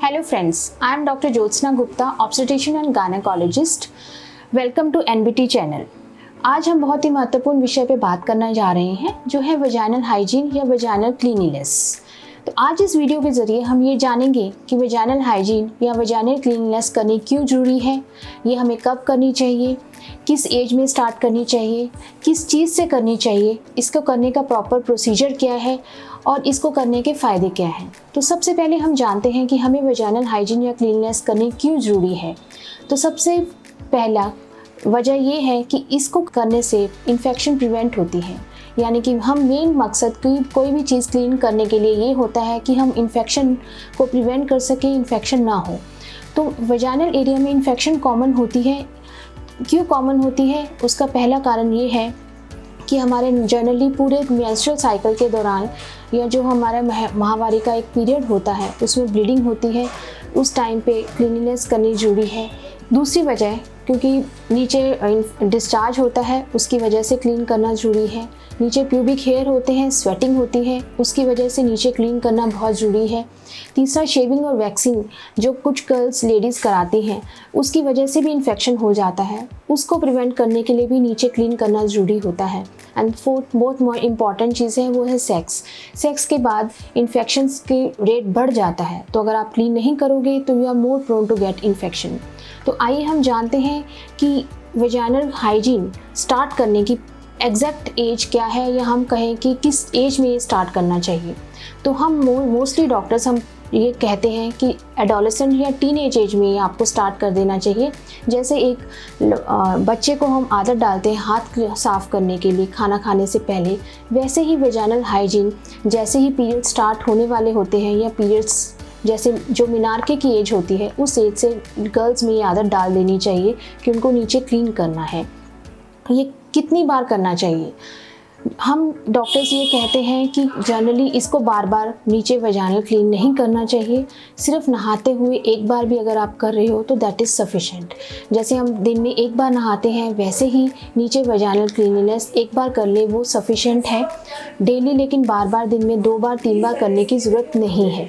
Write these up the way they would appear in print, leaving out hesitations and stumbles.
Hello friends, I am Dr. Jyotsna Gupta, obstetrician and gynecologist. Welcome to NBT channel. आज हम बहुत ही महत्वपूर्ण विषय पे बात करना जा रहे हैं जो है वजाइनल हाइजीन या वजाइनल क्लीनिनेस। तो आज इस वीडियो के ज़रिए हम ये जानेंगे कि वजाइनल हाइजीन या वजाइनल क्लीनिनेस करनी क्यों ज़रूरी है, ये हमें कब करनी चाहिए, किस एज में स्टार्ट करनी चाहिए, किस चीज़ से करनी चाहिए, इसको करने का प्रॉपर प्रोसीजर क्या है और इसको करने के फ़ायदे क्या हैं। तो सबसे पहले हम जानते हैं कि हमें वजाइनल हाइजीन या क्लीनिनेस करनी क्यों ज़रूरी है। तो सबसे पहला वजह ये है कि इसको करने से इन्फेक्शन प्रिवेंट होती है, यानी कि हम मेन मकसद कोई भी चीज़ क्लीन करने के लिए ये होता है कि हम इन्फेक्शन को प्रिवेंट कर सकें, इन्फेक्शन ना हो। तो वजाइनल एरिया में इन्फेक्शन कॉमन होती है। क्यों कॉमन होती है? उसका पहला कारण ये है कि हमारे जनरली पूरे मेंस्ट्रुअल साइकिल के दौरान या जो हमारा माहवारी का एक पीरियड होता है उसमें ब्लीडिंग होती है, उस टाइम पे क्लीनिनेस करनी ज़रूरी है। दूसरी वजह क्योंकि नीचे डिस्चार्ज होता है, उसकी वजह से क्लीन करना ज़रूरी है। नीचे प्यूबिक हेयर होते हैं, स्वेटिंग होती है, उसकी वजह से नीचे क्लीन करना बहुत ज़रूरी है। तीसरा शेविंग और वैक्सिंग जो कुछ गर्ल्स लेडीज़ कराती हैं उसकी वजह से भी इन्फेक्शन हो जाता है, उसको प्रिवेंट करने के लिए भी नीचे क्लीन करना ज़रूरी होता है। एंड फोर्थ बहुत मोर इम्पॉर्टेंट चीज़ है वो है सेक्स के बाद इन्फेक्शंस के रेट बढ़ जाता है। तो अगर आप क्लीन नहीं करोगे तो you are more prone to get infection. तो आइए हम जानते हैं कि वजाइनल हाइजीन स्टार्ट करने की एग्जैक्ट एज क्या है, या हम कहें कि किस एज में ये स्टार्ट करना चाहिए। तो हम मोस्टली डॉक्टर्स हम ये कहते हैं कि एडोलेसेंट या टीनेज एज में आपको स्टार्ट कर देना चाहिए। जैसे एक बच्चे को हम आदत डालते हैं हाथ साफ़ करने के लिए खाना खाने से पहले, वैसे ही वजाइनल हाइजीन जैसे ही पीरियड स्टार्ट होने वाले होते हैं या पीरियड्स जैसे जो मिनार्के की एज होती है उस एज से गर्ल्स में ये आदत डाल देनी चाहिए कि उनको नीचे क्लीन करना है। ये कितनी बार करना चाहिए? हम डॉक्टर्स ये कहते हैं कि जनरली इसको बार बार नीचे वजाइनल क्लीन नहीं करना चाहिए। सिर्फ नहाते हुए एक बार भी अगर आप कर रहे हो तो दैट इज़ सफिशेंट। जैसे हम दिन में एक बार नहाते हैं वैसे ही नीचे वजाइनल क्लीनिनेस एक बार कर ले वो सफिशेंट है डेली, लेकिन बार बार दिन में 2 बार 3 बार करने की ज़रूरत नहीं है।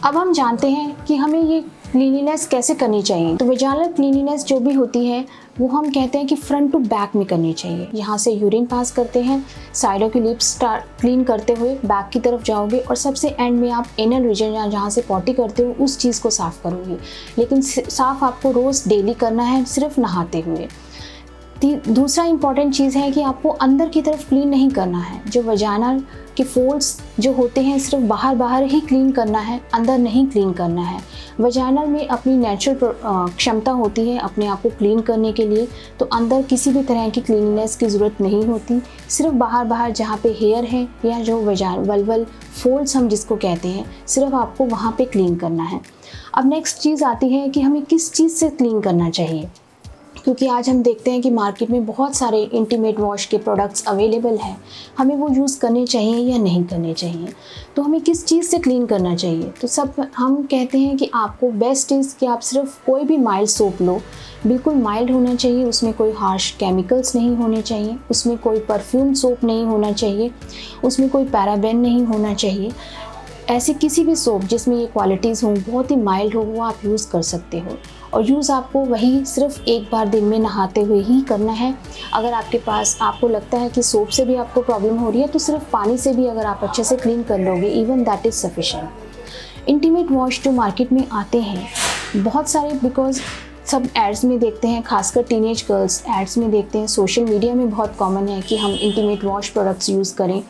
अब हम जानते हैं कि हमें ये क्लीनिनेस कैसे करनी चाहिए। तो वजाइनल क्लीनिनेस जो भी होती है वो हम कहते हैं कि फ्रंट टू बैक में करनी चाहिए। यहाँ से यूरिन पास करते हैं, साइडों की लिप्स क्लीन करते हुए बैक की तरफ जाओगे और सबसे एंड में आप एनल रीजन या जहाँ से पॉटी करते हो उस चीज़ को साफ़ करोगे। लेकिन साफ़ आपको रोज़ डेली करना है, सिर्फ नहाते हुए। दूसरा इंपॉर्टेंट चीज़ है कि आपको अंदर की तरफ क्लीन नहीं करना है। जो वजाइनल के फोल्ड्स जो होते हैं सिर्फ बाहर ही क्लीन करना है, अंदर नहीं क्लीन करना है। वजाइनल में अपनी नेचुरल क्षमता होती है अपने आप को क्लीन करने के लिए, तो अंदर किसी भी तरह की क्लीनिनेस की ज़रूरत नहीं होती। सिर्फ बाहर जहाँ पे हेयर है या जो वल्वल फोल्ड्स हम जिसको कहते हैं, सिर्फ आपको वहाँ पे क्लीन करना है। अब नेक्स्ट चीज़ आती है कि हमें किस चीज़ से क्लीन करना चाहिए, क्योंकि आज हम देखते हैं कि मार्केट में बहुत सारे इंटीमेट वॉश के प्रोडक्ट्स अवेलेबल हैं। हमें वो यूज़ करने चाहिए या नहीं करने चाहिए। तो हमें किस चीज़ से क्लीन करना चाहिए? तो सब हम कहते हैं कि आपको बेस्ट इज़ कि आप सिर्फ कोई भी माइल्ड सोप लो, बिल्कुल माइल्ड होना चाहिए, उसमें कोई हार्श केमिकल्स नहीं होने चाहिए, उसमें कोई परफ्यूम सोप नहीं होना चाहिए, उसमें कोई पैराबेन नहीं होना चाहिए। ऐसी किसी भी सोप जिसमें ये क्वालिटीज़ हों, बहुत ही माइल्ड हो, वो आप यूज़ कर सकते हो। और यूज़ आपको वही सिर्फ एक बार दिन में नहाते हुए ही करना है। अगर आपके पास आपको लगता है कि सोप से भी आपको प्रॉब्लम हो रही है तो सिर्फ पानी से भी अगर आप अच्छे से क्लीन कर लोगे, even that is sufficient. Intimate wash जो मार्केट में आते हैं बहुत सारे, बिकॉज सब एड्स में देखते हैं, खासकर टीनेज गर्ल्स एड्स में देखते हैं, सोशल मीडिया में बहुत कॉमन है कि हम इंटीमेट वॉश प्रोडक्ट्स यूज़ करें।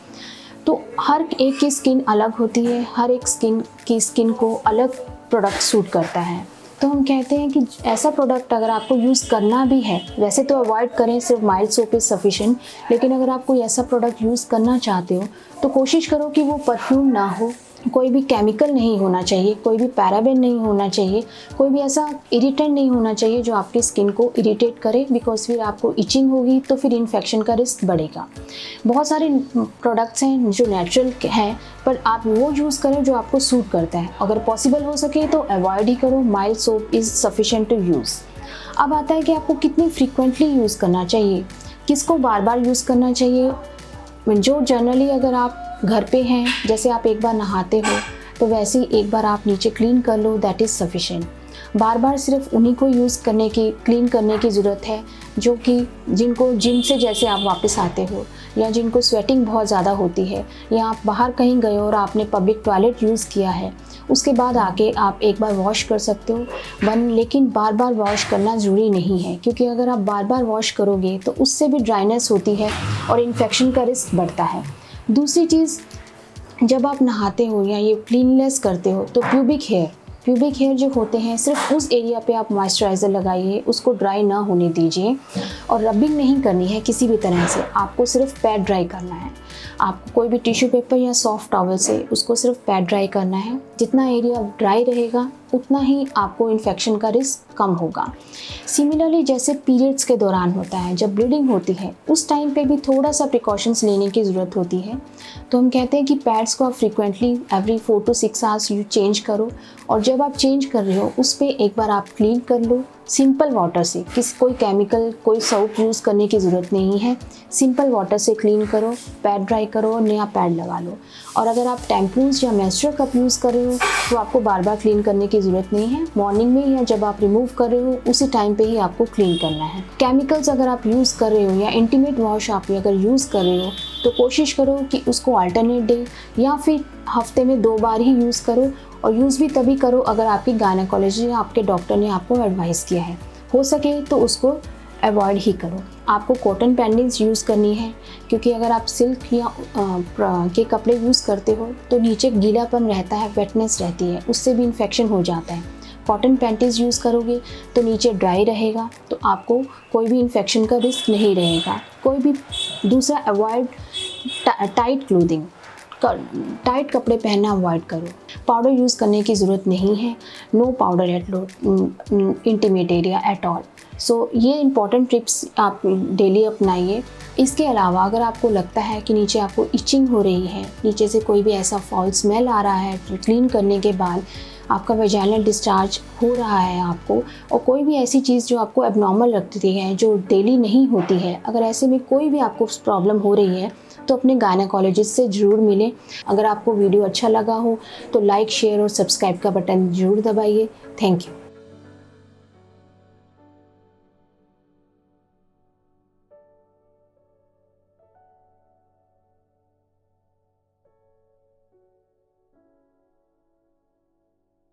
तो हर एक की स्किन अलग होती है, हर एक स्किन को अलग प्रोडक्ट सूट करता है। तो हम कहते हैं कि ऐसा प्रोडक्ट अगर आपको यूज़ करना भी है, वैसे तो अवॉइड करें, सिर्फ माइल्ड सोप इज़ सफिशेंट। लेकिन अगर आप कोई ऐसा प्रोडक्ट यूज़ करना चाहते हो तो कोशिश करो कि वो परफ्यूम ना हो, कोई भी केमिकल नहीं होना चाहिए, कोई भी पैराबेन नहीं होना चाहिए, कोई भी ऐसा इरिटेंट नहीं होना चाहिए जो आपकी स्किन को इरिटेट करे, बिकॉज फिर आपको इचिंग होगी तो फिर इन्फेक्शन का रिस्क बढ़ेगा। बहुत सारे प्रोडक्ट्स हैं जो नेचुरल हैं, पर आप वो यूज़ करें जो आपको सूट करता है। अगर पॉसिबल हो सके तो अवॉइड ही करो, mild soap is sufficient to use. अब आता है कि आपको कितनी फ्रीक्वेंटली यूज़ करना चाहिए, किसको बार बार यूज़ करना चाहिए। जो जनरली अगर आप घर पे हैं, जैसे आप एक बार नहाते हो तो वैसे ही एक बार आप नीचे क्लीन कर लो, दैट इज़ सफिशेंट। बार बार सिर्फ उन्हीं को क्लीन करने की ज़रूरत है जो कि जिनको जिम से जैसे आप वापस आते हो, या जिनको स्वेटिंग बहुत ज़्यादा होती है, या आप बाहर कहीं गए और आपने पब्लिक टॉयलेट यूज़ किया है, उसके बाद आके आप एक बार वॉश कर सकते हो। लेकिन बार बार वॉश करना ज़रूरी नहीं है, क्योंकि अगर आप बार बार वॉश करोगे तो उससे भी ड्राइनेस होती है और इन्फेक्शन का रिस्क बढ़ता है। दूसरी चीज़, जब आप नहाते हो या ये क्लीननेस करते हो तो प्यूबिक हेयर जो होते हैं, सिर्फ उस एरिया पे आप मॉइस्चराइज़र लगाइए, उसको ड्राई ना होने दीजिए। और रबिंग नहीं करनी है किसी भी तरह से, आपको सिर्फ पैड ड्राई करना है। आपको कोई भी टिश्यू पेपर या सॉफ्ट टॉवल से उसको सिर्फ पैड ड्राई करना है। जितना एरिया ड्राई रहेगा उतना ही आपको इन्फेक्शन का रिस्क कम होगा। सिमिलरली जैसे पीरियड्स के दौरान होता है, जब ब्लीडिंग होती है, उस टाइम पे भी थोड़ा सा प्रिकॉशंस लेने की ज़रूरत होती है। तो हम कहते हैं कि पैड्स को आप frequently every 4 to 6 hours change करो, और जब आप चेंज कर रहे हो उस पर एक बार आप क्लीन कर लो सिंपल वाटर से। कोई केमिकल, कोई सोप यूज़ करने की ज़रूरत नहीं है। सिंपल वाटर से क्लीन करो, पैड ड्राई करो और नया पैड लगा लो। और अगर आप टैम्पून्स या मेंस्ट्रुअल कप यूज़ कर रहे हो तो आपको बार बार क्लीन करने की ज़रूरत नहीं है। मॉर्निंग में या जब आप रिमूव कर रहे हो उसी टाइम पे ही आपको क्लीन करना है। केमिकल्स अगर आप यूज़ कर रहे हो या इंटीमेट वॉश आप अगर यूज़ कर रहे हो तो कोशिश करो कि उसको अल्टरनेट डे या फिर हफ्ते में 2 बार ही यूज़ करो। और यूज़ भी तभी करो अगर आपकी गायनेकोलॉजिस्ट या आपके डॉक्टर ने आपको एडवाइस किया है। हो सके तो उसको अवॉइड ही करो। आपको कॉटन पैडिंग्स यूज़ करनी है, क्योंकि अगर आप सिल्क या के कपड़े यूज़ करते हो तो नीचे गीलापन रहता है, वेटनेस रहती है, उससे भी इन्फेक्शन हो जाता है। कॉटन पैंटीज यूज़ करोगे तो नीचे ड्राई रहेगा, तो आपको कोई भी इन्फेक्शन का रिस्क नहीं रहेगा। कोई भी दूसरा अवॉइड टाइट क्लोथिंग, टाइट कपड़े पहनना अवॉइड करो। पाउडर यूज़ करने की ज़रूरत नहीं है। No powder at intimate area at all. So ये इंपॉर्टेंट टिप्स आप डेली अपनाइए। इसके अलावा अगर आपको लगता है कि नीचे आपको इचिंग हो रही है, नीचे से कोई भी ऐसा फाउल स्मेल आ रहा है क्लीन करने के बाद, आपका वेजाइनल डिस्चार्ज हो रहा है आपको, और कोई भी ऐसी चीज़ जो आपको एबनॉर्मल लगती है, जो डेली नहीं होती है, अगर ऐसे में कोई भी आपको प्रॉब्लम हो रही है तो अपने गायनेकोलॉजिस्ट से ज़रूर मिलें। अगर आपको वीडियो अच्छा लगा हो तो लाइक, शेयर और सब्सक्राइब का बटन ज़रूर दबाइए। Thank you.